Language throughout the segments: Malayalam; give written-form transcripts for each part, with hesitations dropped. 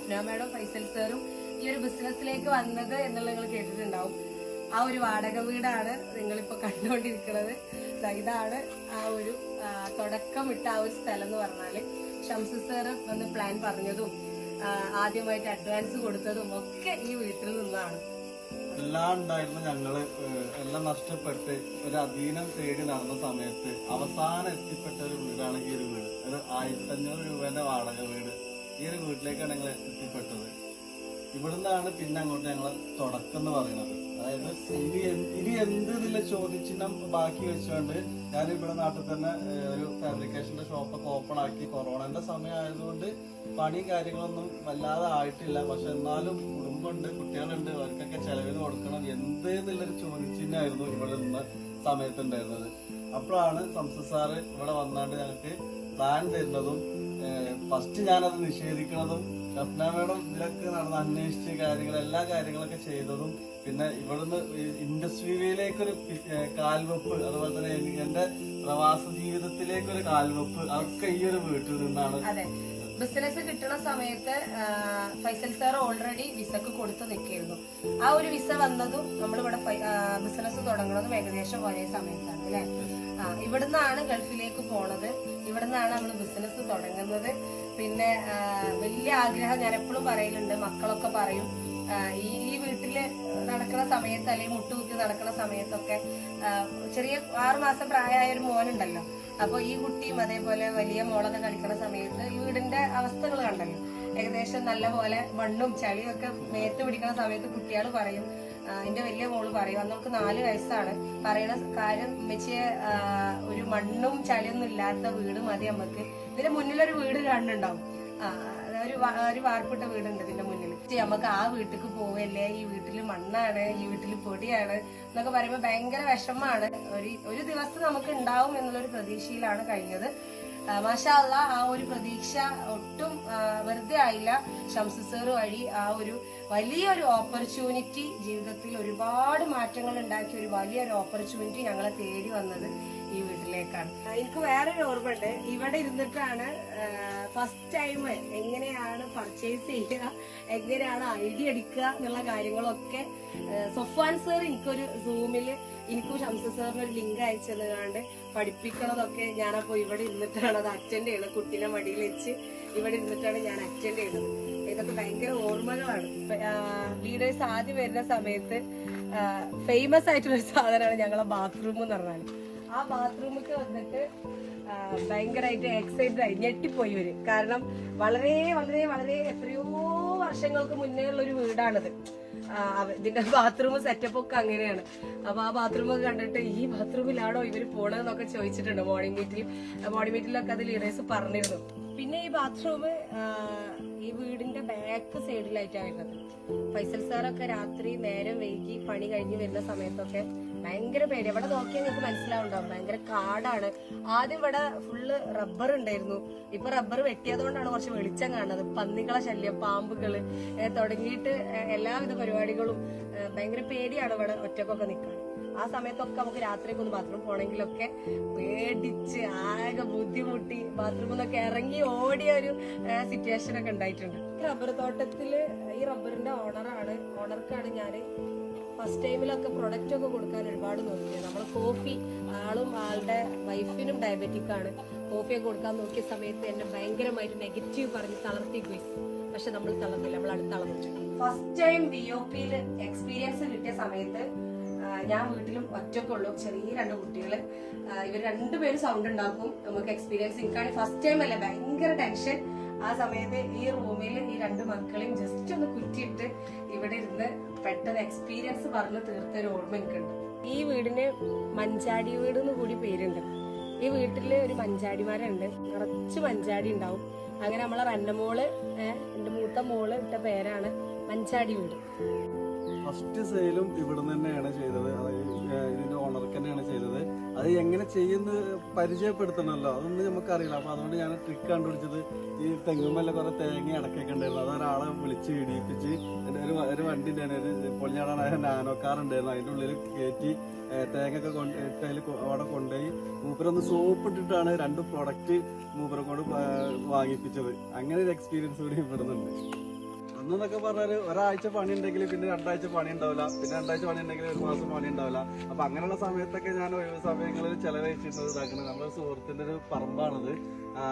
ഷഫ്ന മാഡം ഫൈസൽ സാറും ഈ ഒരു ബിസിനസ്സിലേക്ക് വന്നത് എന്നുള്ളത് നിങ്ങൾ കേട്ടിട്ടുണ്ടാവും. ആ ഒരു വാടക വീടാണ് നിങ്ങളിപ്പോ കണ്ടുകൊണ്ടിരിക്കുന്നത്. ഇതാണ് ആ ഒരു തുടക്കമിട്ട ആ ഒരു സ്ഥലം എന്ന് പറഞ്ഞാല് ഷംസു സാറ് വന്ന് പ്ലാൻ പറഞ്ഞതും ആദ്യമായിട്ട് അഡ്വാൻസ് കൊടുത്തതും ഒക്കെ ഈ വീട്ടിൽ നിന്നാണ്. എല്ലാം ഉണ്ടായിരുന്നു. ഞങ്ങള് എല്ലാം നഷ്ടപ്പെട്ട് ഒരു അധീനം തേടി നടന്ന സമയത്ത് അവസാനം എത്തിപ്പെട്ട ഒരു വീടാണ് ഈ ഒരു വീട്. ഒരു 1500 രൂപന്റെ വാടക വീട്. ഈ ഒരു വീട്ടിലേക്കാണ് ഞങ്ങൾ എത്തിപ്പെട്ടത്. ഇവിടുന്നാണ് പിന്നെ അങ്ങോട്ട് ഞങ്ങളെ തുടക്കം എന്ന് പറയുന്നത്. അതായത് ഇനി എന്ത് ഇതിലെ ചോദ്യചിഹ്നം ബാക്കി വെച്ചുകൊണ്ട് ഞാൻ ഇവിടെ നാട്ടിൽ തന്നെ ഒരു ഫാബ്രിക്കേഷന്റെ ഷോപ്പൊക്കെ ഓപ്പൺ ആക്കി. കൊറോണന്റെ സമയം ആയതുകൊണ്ട് പണിയും കാര്യങ്ങളൊന്നും വല്ലാതെ ആയിട്ടില്ല. പക്ഷെ എന്നാലും കുടുംബമുണ്ട്, കുട്ടികളുണ്ട്, അവർക്കൊക്കെ ചെലവിന് കൊടുക്കണം എന്ത് എന്നുള്ളൊരു ചോദ്യചിഹ്നമായിരുന്നു ഇവിടെ നിന്ന് സമയത്തുണ്ടായിരുന്നത്. അപ്പോഴാണ് സംസദ് സാറ് ഇവിടെ വന്നാണ്ട് ഞങ്ങൾക്ക് പ്ലാൻ തരുന്നതും ഫസ്റ്റ് ഞാനത് നിഷേധിക്കുന്നതും ഷഫ്ന മാഡം ഇതിലൊക്കെ നടന്ന് അന്വേഷിച്ച് എല്ലാ കാര്യങ്ങളൊക്കെ ചെയ്തതും പിന്നെ ഇവിടുന്ന് ഇൻഡസ്ട്രിയിലേക്കൊരു കാൽവെപ്പ്, അതുപോലെ തന്നെ എന്റെ പ്രവാസ ജീവിതത്തിലേക്കൊരു കാൽവെപ്പ് അതൊക്കെ ഈ ഒരു വീട്ടിൽ നിന്നാണ്. ബിസിനസ് കിട്ടുന്ന സമയത്ത് ഫൈസൽ സാർ ഓൾറെഡി വിസക്ക് കൊടുത്ത് നിൽക്കായിരുന്നു. ആ ഒരു വിസ വന്നതും നമ്മളിവിടെ ബിസിനസ് തുടങ്ങുന്നതും ഏകദേശം ഒരേ സമയത്താണ് അല്ലെ. ഇവിടുന്നാണ് ഗൾഫിലേക്ക് പോണത്, ഇവിടുന്നാണ് നമ്മൾ ബിസിനസ് തുടങ്ങുന്നത്. പിന്നെ വലിയ ആഗ്രഹം ഞാൻ എപ്പോഴും പറയലുണ്ട്, മക്കളൊക്കെ പറയും ഈ വീട്ടില് നടക്കുന്ന സമയത്ത് അല്ലെങ്കിൽ മുട്ടുകുത്തി നടക്കുന്ന സമയത്തൊക്കെ ചെറിയ 6 മാസം പ്രായമായ ഒരു മോനുണ്ടല്ലോ, അപ്പൊ ഈ കുട്ടിയും അതേപോലെ വലിയ മോളൊക്കെ കളിക്കുന്ന സമയത്ത് ഈ വീടിന്റെ അവസ്ഥകൾ കണ്ടല്ലോ, ഏകദേശം നല്ല പോലെ മണ്ണും ചളിയും ഒക്കെ മേത്ത് പിടിക്കുന്ന സമയത്ത് കുട്ടികൾ പറയും, എന്റെ വലിയ മോള് പറയും, അന്ന് നമുക്ക് 4 വയസ്സാണ്, പറയണ കാര്യം ഉമ്മച്ചിയെ ഒരു മണ്ണും ചളിയൊന്നും ഇല്ലാത്ത വീട് മതി നമുക്ക്. ഇതിന്റെ മുന്നിലൊരു വീട് കാണുന്നുണ്ടാവും, ഒരു വാർപ്പിട്ട വീടുണ്ട് ഇതിന്റെ മുന്നിൽ, നമുക്ക് ആ വീട്ടിലേക്ക് പോവല്ലേ, ഈ വീട്ടില് മണ്ണാണ്, ഈ വീട്ടില് പൊടിയാണ് എന്നൊക്കെ പറയുമ്പോൾ ഭയങ്കര വിഷമാണ്. ഒരു ദിവസം നമുക്ക് ഉണ്ടാവും എന്നുള്ളൊരു പ്രതീക്ഷയിലാണ് കഴിഞ്ഞത്. മാഷാ അല്ലാഹ് ആ ഒരു പ്രതീക്ഷ ഒട്ടും വെറുതെ ആയില്ല. ഷംസു സാർ വഴി ആ ഒരു വലിയൊരു ഓപ്പർച്യൂണിറ്റി, ജീവിതത്തിൽ ഒരുപാട് മാറ്റങ്ങൾ ഉണ്ടാക്കിയ ഒരു വലിയൊരു ഓപ്പർച്യൂണിറ്റി ഞങ്ങളെ തേടി വന്നത് ഈ വീട്ടിലേക്കാണ്. എനിക്ക് വേറൊരു ഓർമ്മയുണ്ട്, ഇവിടെ ഇരുന്നിട്ടാണ് ഫസ്റ്റ് ടൈം എങ്ങനെയാണ് പർച്ചേസ് ചെയ്യുക, എങ്ങനെയാണ് ഐഡിയ എടുക്കുക എന്നുള്ള കാര്യങ്ങളൊക്കെ സൊഫ്വാൻ സാർ എനിക്കൊരു സൂമില് എനിക്കും ഷംസു സാറിന് ഒരു ലിങ്ക് അയച്ചു തന്നുകൊണ്ട് പഠിപ്പിക്കണതൊക്കെ ഞാനപ്പോ ഇവിടെ ഇരുന്നിട്ടാണ് അത് അറ്റൻഡ് ചെയ്യുന്നത്. കുട്ടീനെ മടിയിൽ വെച്ച് ഇവിടെ ഇരുന്നിട്ടാണ് ഞാൻ അറ്റൻഡ് ചെയ്യുന്നത്. ഇതൊക്കെ ഭയങ്കര ഓർമ്മകളാണ്. ലീഡേഴ്സ് ആദ്യം വരുന്ന സമയത്ത് ഫേമസ് ആയിട്ടുള്ളൊരു സാധനമാണ് ഞങ്ങളെ ബാത്റൂം എന്ന് പറഞ്ഞാൽ. ആ ബാത്റൂമൊക്കെ വന്നിട്ട് ഭയങ്കരമായിട്ട് എക്സൈറ്റഡ് ആയി, ഞെട്ടിപ്പോയി ഇവര്. കാരണം വളരെ വളരെ വളരെ എത്രയോ വർഷങ്ങൾക്ക് മുന്നേ ഉള്ള ഒരു വീടാണിത്. ഇതിന്റെ ബാത്റൂം സെറ്റപ്പ് ഒക്കെ അങ്ങനെയാണ്. അപ്പൊ ആ ബാത്റൂം ഒക്കെ കണ്ടിട്ട് ഈ ബാത്റൂമിലാണോ ഇവര് പോണതെന്നൊക്കെ ചോദിച്ചിട്ടുണ്ട് മോർണിംഗ് മീറ്റിലൊക്കെ അത് ലീഡേഴ്സ് പറഞ്ഞിരുന്നു. പിന്നെ ഈ ബാത്റൂം ഈ വീടിന്റെ ബാക്ക് സൈഡിലായിട്ടാണ് വരുന്നത്. ഫൈസൽ സാറൊക്കെ രാത്രി നേരം വൈകി പണി കഴിഞ്ഞ് വരുന്ന സമയത്തൊക്കെ ഭയങ്കര പേടി. ഇവിടെ നോക്കിയാൽ നിങ്ങൾക്ക് മനസ്സിലാവുണ്ടാവും, ഭയങ്കര കാടാണ്. ആദ്യം ഇവിടെ ഫുള്ള് റബ്ബർ ഉണ്ടായിരുന്നു, ഇപ്പൊ റബ്ബർ വെട്ടിയതുകൊണ്ടാണ് കുറച്ച് വെളിച്ചം കാണുന്നത്. പന്നികളെ ശല്യം, പാമ്പുകള് തുടങ്ങിയിട്ട് എല്ലാവിധ പരിപാടികളും ഭയങ്കര പേടിയാണ് ഇവിടെ ഒറ്റക്കൊക്കെ നിൽക്കുന്നത്. ആ സമയത്തൊക്കെ നമുക്ക് രാത്രിയൊക്കെ ഒന്ന് ബാത്റൂം പോണെങ്കിലൊക്കെ പേടിച്ച് ആകെ ബുദ്ധിമുട്ടി ബാത്റൂമിൽ നിന്നൊക്കെ ഇറങ്ങി ഓടിയ ഒരു സിറ്റുവേഷൻ ഒക്കെ ഉണ്ടായിട്ടുണ്ട്. റബ്ബർ തോട്ടത്തില് ഈ റബ്ബറിന്റെ ഓണർക്കാണ് ഞാൻ ഫസ്റ്റ് ടൈമിലൊക്കെ പ്രൊഡക്റ്റ് ഒക്കെ കൊടുക്കാൻ ഒരുപാട് നോക്കിയത്. നമ്മള് കോഫി, ആളുടെ വൈഫിനും ഡയബറ്റിക് ആണ്, കോഫിയൊക്കെ കൊടുക്കാൻ നോക്കിയ സമയത്ത് എന്നെ ഭയങ്കരമായിട്ട് നെഗറ്റീവ് പറഞ്ഞ് തളർത്തിപ്പോയി. പക്ഷെ നമ്മൾ തളർന്നില്ല, നമ്മൾ അടുത്ത് തളർന്നു. ഫസ്റ്റ് ടൈം VOPയിൽ എക്സ്പീരിയൻസ് കിട്ടിയ സമയത്ത് ഞാൻ വീട്ടിലും ഒറ്റക്കുള്ളൂ, ചെറിയ 2 കുട്ടികള്. ഇവർ 2 പേരും സൗണ്ട് ഉണ്ടാക്കും. നമുക്ക് എക്സ്പീരിയൻസ് എനിക്കാണ് ഫസ്റ്റ് ടൈം അല്ലേ, ഭയങ്കര ടെൻഷൻ. ആ സമയത്ത് ഈ റൂമിൽ ഈ 2 മക്കളെയും ജസ്റ്റ് ഒന്ന് കുറ്റിയിട്ട് ഇവിടെ ഇരുന്ന് പെട്ടെന്ന് എക്സ്പീരിയൻസ് പറഞ്ഞ് തീർത്തൊരു ഓർമ്മ എനിക്കുണ്ട്. ഈ വീടിന് മഞ്ചാടി വീട് എന്ന് കൂടി പേരുണ്ട്. ഈ വീട്ടില് ഒരു മഞ്ചാടിമാരുണ്ട്, നിറച്ച് മഞ്ചാടി ഉണ്ടാവും. അങ്ങനെ നമ്മളെ റന്നമോള്, എന്റെ മൂത്ത മോള് ഇട്ട പേരാണ് മഞ്ചാടി വീട്. ഫസ്റ്റ് സെയിലും ഇവിടെ തന്നെയാണ് ചെയ്തത്, ഇതിന്റെ ഓണർക്ക് തന്നെയാണ് ചെയ്തത്. അത് എങ്ങനെ ചെയ്യുന്ന പരിചയപ്പെടുത്തണമല്ലോ, അതൊന്നും നമുക്കറിയില്ല. അപ്പൊ അതുകൊണ്ട് ഞാൻ ട്രിക്ക് കണ്ടുപിടിച്ചത് ഈ തെങ്ങുമല്ല കുറെ തേങ്ങ അടക്കൊക്കെ ഉണ്ടായിരുന്നു, അതൊരാളെ വിളിച്ച് ഇടിയിപ്പിച്ച് ഒരു വണ്ടി ഉണ്ടായിരുന്നു, ഒരു പൊളിഞ്ഞാടാനായ നാനോ കാർ ഉണ്ടായിരുന്നു, അതിൻ്റെ ഉള്ളിൽ കയറ്റി തേങ്ങയൊക്കെ ഇട്ടതിൽ അവിടെ കൊണ്ടുപോയി മൂപ്പരൊന്ന് സോപ്പ് ഇട്ടിട്ടാണ് 2 പ്രൊഡക്റ്റ് മൂപ്പരെ കൊണ്ട് വാങ്ങിപ്പിച്ചത്. അങ്ങനെ ഒരു എക്സ്പീരിയൻസ് കൂടി ഇവിടുന്നുണ്ട്. അന്നൊക്കെ പറഞ്ഞാല് ഒരാഴ്ച പണി ഉണ്ടെങ്കിൽ പിന്നെ 2 ആഴ്ച പണി ഉണ്ടാവില്ല, പിന്നെ 2 ആഴ്ച പണി ഉണ്ടെങ്കിൽ 1 മാസം പണി ഉണ്ടാവില്ല. അപ്പൊ അങ്ങനെയുള്ള സമയത്തൊക്കെ ഞാൻ ഒഴിവ് സമയങ്ങളിൽ ചെലവഴിച്ചിരുന്നത് ഇതാക്കുന്നത് നമ്മുടെ സുഹൃത്തിന്റെ ഒരു പറമ്പാണത്.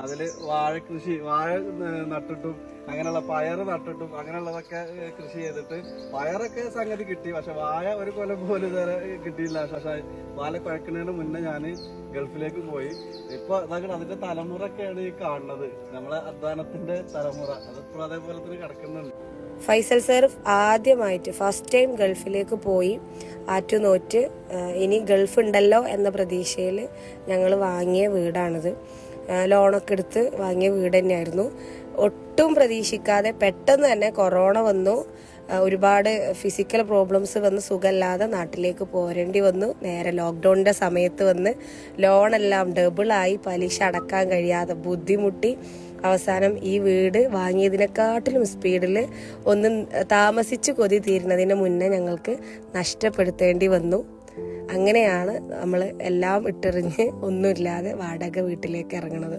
അതില് വാഴ നട്ടിട്ടും അങ്ങനെയുള്ള പയറ് നട്ടിട്ടും അങ്ങനെയുള്ളതൊക്കെ കൃഷി ചെയ്തിട്ട് പയറൊക്കെ സംഗതി കിട്ടി. പക്ഷെ വാഴ ഒരു കൊല്ലം പോലും ഇതുവരെ കിട്ടിയില്ല. പക്ഷെ വാഴ കുഴക്കുന്നതിന് മുന്നേ ഞാൻ ഗൾഫിലേക്ക് പോയി. ഇപ്പൊ അതൊക്കെ അതിന്റെ തലമുറൊക്കെയാണ് ഈ കാണുന്നത്, നമ്മളെ അധ്വാനത്തിന്റെ തലമുറ. അതിപ്പോൾ അതേപോലെ തന്നെ കിടക്കുന്നുണ്ട്. ഫൈസൽ സാർ ആദ്യമായിട്ട് ഫസ്റ്റ് ടൈം ഗൾഫിലേക്ക് പോയി ആറ്റുനോറ്റ് ഇനി ഗൾഫ് ഉണ്ടല്ലോ എന്ന പ്രതീക്ഷയിൽ ഞങ്ങൾ വാങ്ങിയ വീടാണിത്. ലോണൊക്കെ എടുത്ത് വാങ്ങിയ വീട് തന്നെയായിരുന്നു. ഒട്ടും പ്രതീക്ഷിക്കാതെ പെട്ടെന്ന് തന്നെ കൊറോണ വന്നു. ഒരുപാട് ഫിസിക്കൽ പ്രോബ്ലംസ് വന്ന് സുഖമില്ലാതെ നാട്ടിലേക്ക് പോരേണ്ടി വന്നു. നേരെ ലോക്ക്ഡൗണിൻ്റെ സമയത്ത് വന്ന് ലോണെല്ലാം ഡബിളായി, പലിശ അടക്കാൻ കഴിയാതെ ബുദ്ധിമുട്ടി. അവസാനം ഈ വീട് വാങ്ങിയതിനെക്കാട്ടിലും സ്പീഡിൽ ഒന്ന് താമസിച്ച് കൊതി തീരുന്നതിന് മുന്നേ ഞങ്ങൾക്ക് നഷ്ടപ്പെടുത്തേണ്ടി വന്നു. അങ്ങനെയാണ് നമ്മൾ എല്ലാം ഇട്ടെറിഞ്ഞ് ഒന്നുമില്ലാതെ വാടക വീട്ടിലേക്ക് ഇറങ്ങുന്നത്.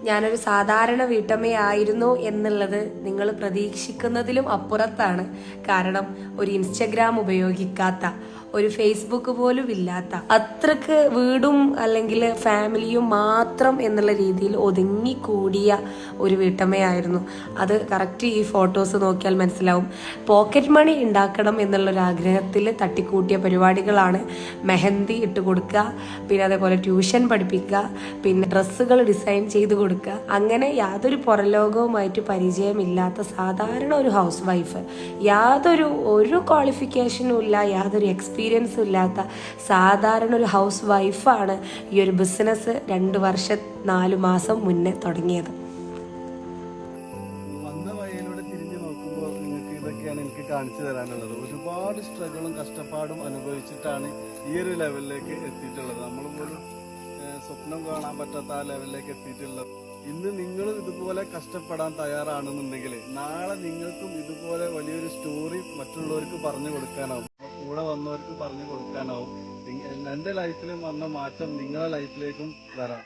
ഞാനൊരു സാധാരണ വീട്ടമ്മയായിരുന്നു എന്നുള്ളത് നിങ്ങൾ പ്രതീക്ഷിക്കുന്നതിലും അപ്പുറത്താണ്. കാരണം ഒരു ഇൻസ്റ്റഗ്രാം ഉപയോഗിക്കാത്ത, ഒരു ഫേസ്ബുക്ക് പോലും ഇല്ലാത്ത, അത്രക്ക് വീടും അല്ലെങ്കിൽ ഫാമിലിയും മാത്രം എന്നുള്ള രീതിയിൽ ഒതുങ്ങിക്കൂടിയ ഒരു വീട്ടമ്മയായിരുന്നു. അത് കറക്റ്റ് ഈ ഫോട്ടോസ് നോക്കിയാൽ മനസ്സിലാവും. പോക്കറ്റ് മണി ഉണ്ടാക്കണം എന്നുള്ളൊരു ആഗ്രഹത്തിൽ തട്ടിക്കൂട്ടിയ പരിപാടികളാണ് മെഹന്തി ഇട്ട് കൊടുക്കുക, പിന്നെ അതേപോലെ ട്യൂഷൻ പഠിപ്പിക്കുക, പിന്നെ ഡ്രസ്സുകൾ ഡിസൈൻ ചെയ്ത് കൊടുക്കുക. അങ്ങനെ യാതൊരു പുറലോകവുമായിട്ട് പരിചയമില്ലാത്ത സാധാരണ ഒരു ഹൗസ് വൈഫ്, ഒരു ക്വാളിഫിക്കേഷനും ഇല്ല, യാതൊരു എക്സ്പീരിയൻസും ഇല്ലാത്ത സാധാരണ ഒരു ഹൗസ് വൈഫാണ് ഈ ഒരു ബിസിനസ് 2 വർഷം 4 മാസം മുന്നേ തുടങ്ങിയത്. വന്ന വഴിയിലൂടെ തിരിഞ്ഞു നോക്കുമ്പോൾ നിങ്ങൾക്ക് ഇതൊക്കെയാണ് എനിക്ക് കാണിച്ചു തരാനുള്ളത്. ഒരുപാട് സ്ട്രഗിളും കഷ്ടപ്പാടും അനുഭവിച്ചിട്ടാണ് ഈ ഒരു ലെവലിലേക്ക് എത്തിയിട്ടുള്ളത്. നമ്മൾ പോലും സ്വപ്നം കാണാൻ പറ്റാത്ത ആ ലെവലിലേക്ക് എത്തിയിട്ടുള്ളത്. ഇന്ന് നിങ്ങൾ ഇതുപോലെ കഷ്ടപ്പെടാൻ തയ്യാറാണെന്നുണ്ടെങ്കിൽ നാളെ നിങ്ങൾക്കും ഇതുപോലെ വലിയൊരു സ്റ്റോറി മറ്റുള്ളവർക്ക് പറഞ്ഞു കൊടുക്കാനാവും, കൂടെ വന്നവർക്ക് പറഞ്ഞു കൊടുക്കാനാവും. എൻ്റെ ലൈഫിലും വന്ന മാറ്റം നിങ്ങളുടെ ലൈഫിലേക്കും വരാം.